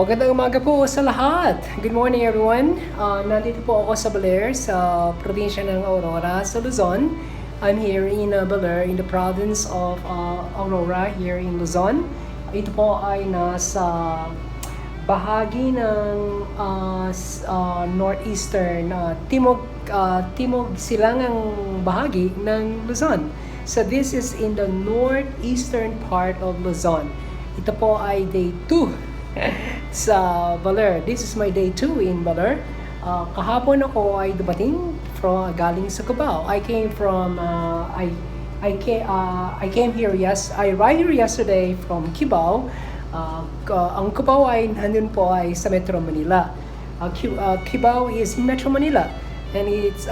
Magandang umaga po sa lahat. Good morning everyone. Nandito po ako sa Baler, sa probinsya ng Aurora, sa Luzon. I'm here in Baler, in the province of Aurora, here in Luzon. Ito po ay nasa bahagi ng northeastern, timog silangang bahagi ng Luzon. So this is in the northeastern part of Luzon. Ito po ay day 2 sa Baler. This is my day 2 in Baler. Kahapon ako ay dumating galing sa Cubao. I came from I came here I arrived here yesterday from Cubao. Ang Cubao ay nandun po ay sa Metro Manila. Cubao is in Metro Manila, and it's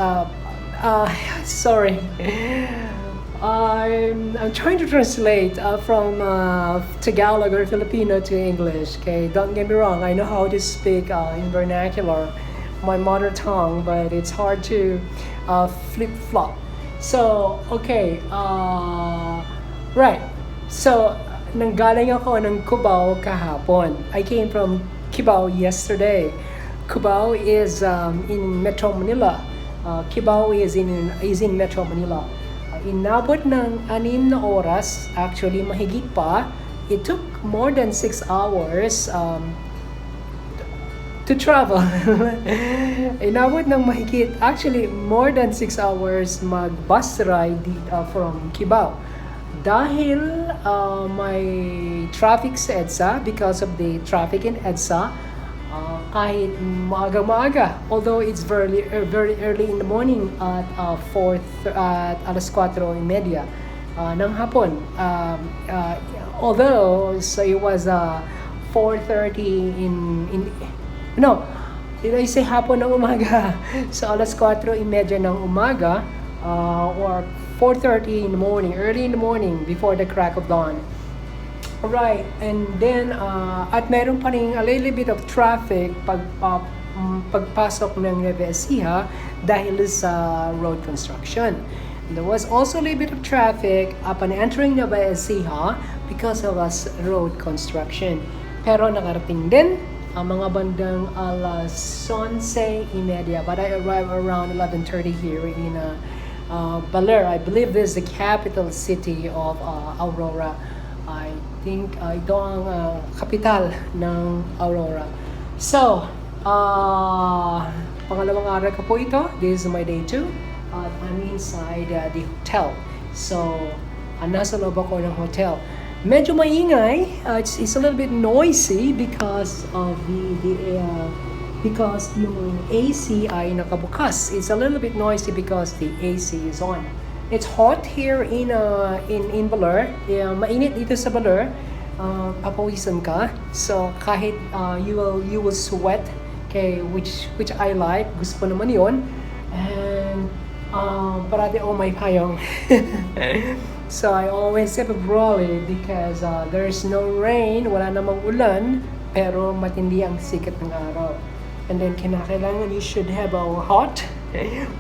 sorry. I'm trying to translate from Tagalog or Filipino to English. Okay, don't get me wrong. I know how to speak in vernacular, my mother tongue, but it's hard to flip-flop. So, okay, right. So, nanggaling ako ng Cubao kahapon. I came from Cubao yesterday. Cubao is in Metro Manila. Cubao is in Metro Manila. Inabot ng 6 na oras, actually mahigit pa. It took more than 6 hours to travel. Inabot ng mahigit, actually more than 6 hours mag-bus ride from Cubao. Dahil may traffic sa EDSA, because of the traffic in EDSA, kahit maaga-maaga, although it's very early in the morning at alas 4:30 ng hapon. Although so it was 4:30 did I say hapon ng umaga? So alas 4:30 ng umaga or 4:30 in the morning, early in the morning before the crack of dawn. Right, and then at meron pa rin a little bit of traffic pagpasok ng Nueva Ecija dahil sa road construction. There was also a little bit of traffic upon entering Nueva Ecija because of road construction. Pero nakarating din ang mga bandang alas 11:30, but I arrived around 11:30 here in Baler. I believe this is the capital city of Aurora. I think ito ang kapital ng Aurora. So, pangalawang araw ko po ito. This is my day 2. I'm inside the hotel. So, nasa loob ako ng hotel. Medyo maingay. It's a little bit noisy because of because yung AC ay nakabukas. It's a little bit noisy because the AC is on. It's hot here in Baler. Mainit dito sa Baler. Papawisan ka. So kahit you will sweat, okay, which I like. Gusto ko naman 'yon. And parati may payong. So I always sip a brolly because there's no rain, wala namang ulan, pero matindi ang sikat ng araw. And then kinakailangan you should have a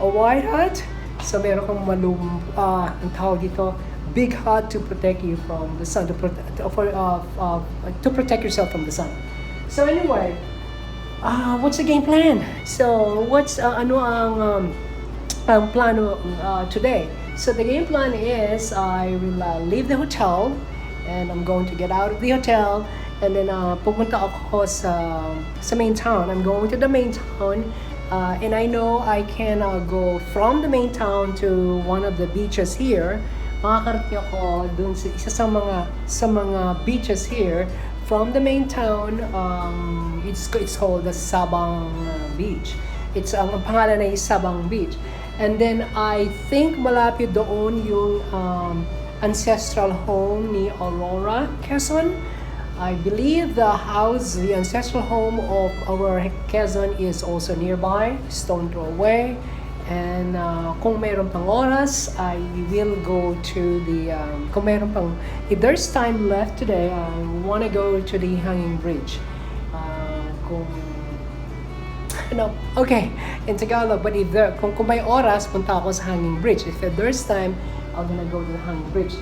white hat. So meron kang ang tawag dito, big hat to protect you from the sun, to protect yourself from the sun. So anyway, what's the game plan? So what's ang plano today? So the game plan is I will leave the hotel and I'm going to get out of the hotel and then pupunta ako sa main town. I'm going to the main town. And I know I can go from the main town to one of the beaches here. Makakarating ako dun sa isa sa mga beaches here from the main town. It's called the Sabang Beach. It's ang pangalan ay Sabang Beach. And then I think malapit doon yung ancestral home ni Aurora, Quezon. I believe the ancestral home of Aurora, Quezon is also nearby, stone throw away. And kung mayroon pang oras, I will go to if there's time left today, I want to go to the hanging bridge. Okay, in Tagalog, but kung may oras, punta ako sa hanging bridge. If there's time, I'm gonna go to the hanging bridge.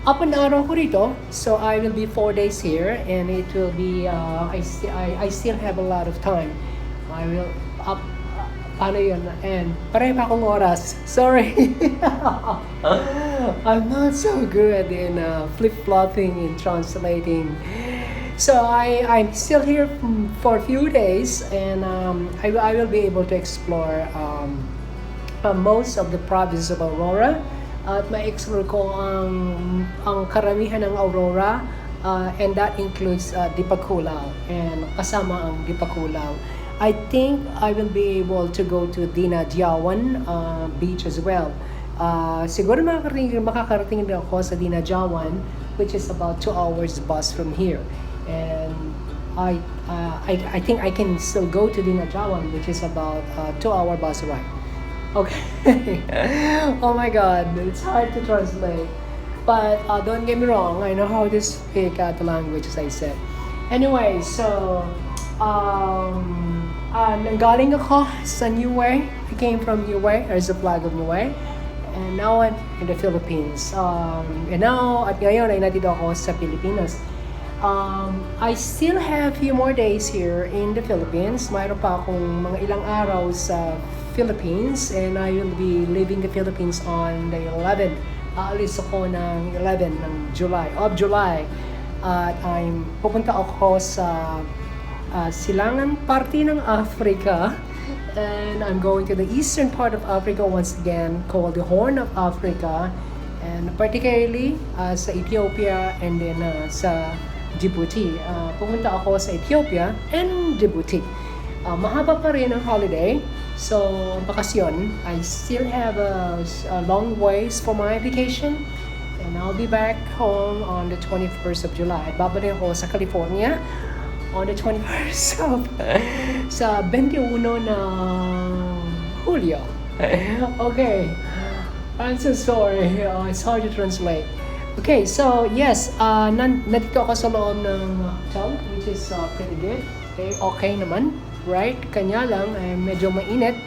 up and araw ko rito. So I will be 4 days here, and it will be I still have a lot of time. I will up paano yun? And pareho pa akong oras. Sorry. I'm not so good in flip-flopping and translating. So I'm still here for a few days, and I will be able to explore most of the province of Aurora. At ma-explore ko ang karamihan ng Aurora, and that includes Dipakulaw, and kasama ang Dipakulaw. I think I will be able to go to Dinajawan beach as well. Siguro makakarating din ako sa Dinajawan, which is about 2 hours bus from here. And I think I can still go to Dinajawan, which is about 2-hour bus ride. Okay. Oh my God, it's hard to translate. But don't get me wrong, I know how to speak the language, as I said. Anyway, so nanggaling ako sa Niue. I came from Niue. There's a flag of Niue. And now I'm in the Philippines. And now, at ngayon ay nandito ako sa Pilipinas. I still have few more days here in the Philippines. Mayroon pa akong mga ilang araw sa Philippines, and I will be leaving the Philippines on the 11th. Aalis ako ng 11 ng July. At pupunta ako sa silangan parte ng Africa, and I'm going to the eastern part of Africa once again, called the Horn of Africa, and particularly sa Ethiopia and then sa Djibouti. Pumunta ako sa Ethiopia and Djibouti. Mahaba pa rin ang holiday, so bakasyon. I still have a long ways for my vacation, and I'll be back home on the 21st of July. Babalik ako sa California on the 21st of sa 21 ng Hulyo. Okay. I'm so sorry. It's hard to translate. Okay, so yes, nandito ako sa loob ng hotel, which is pretty good. Okay naman, right? Kanya lang, medyo mainit,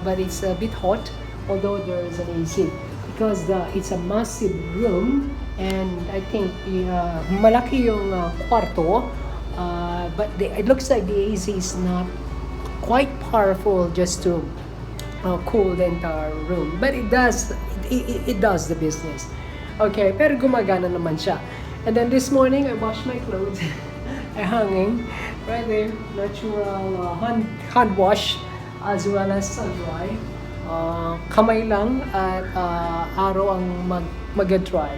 but it's a bit hot, although there is an AC. Because it's a massive room, and I think malaki yung kwarto, but it looks like the AC is not quite powerful just to cool the entire room. But it does the business. Okay, pero gumagana naman siya. And then this morning, I washed my clothes. I hanging right there, natural hand wash as well as sun dry. Kamay lang at araw ang mag-dry.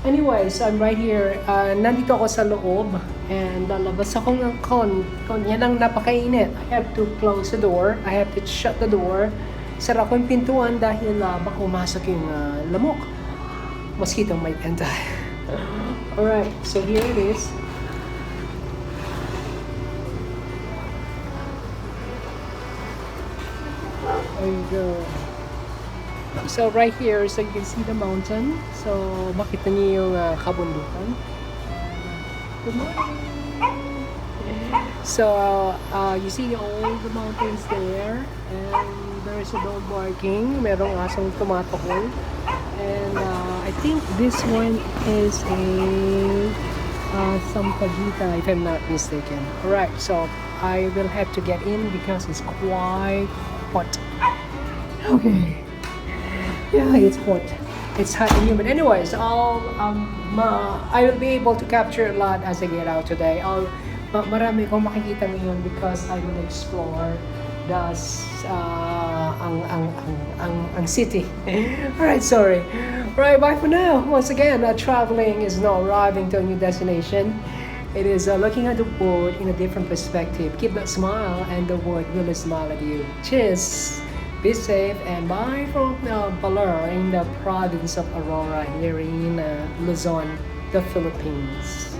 Anyway, so I'm right here. Nandito ako sa loob, and lalabas ako ng yan ang napakainit. I have to close the door. I have to shut the door. Sara ko yung pintuan dahil baka umasok yung lamok. Mosquito might enter. Alright, so here it is. There you go. So right here, so you can see the mountain. So makita niyo yung kabundukan. Good morning. So you see all the mountains there, and there's a dog barking. Merong asong tumatakol. And I think this one is a Sampaguita, if I'm not mistaken. Alright, so I will have to get in because it's quite hot. Okay. Yeah, it's hot. It's hot and humid. Anyways, I will be able to capture a lot as I get out today. Marami kong makikita ngayon because I will explore ang city. Alright, sorry. Alright, bye for now. Once again, traveling is not arriving to a new destination. It is looking at the world in a different perspective. Keep that smile, and the world will smile at you. Cheers! Be safe, and bye from Baler in the province of Aurora here in Luzon, the Philippines.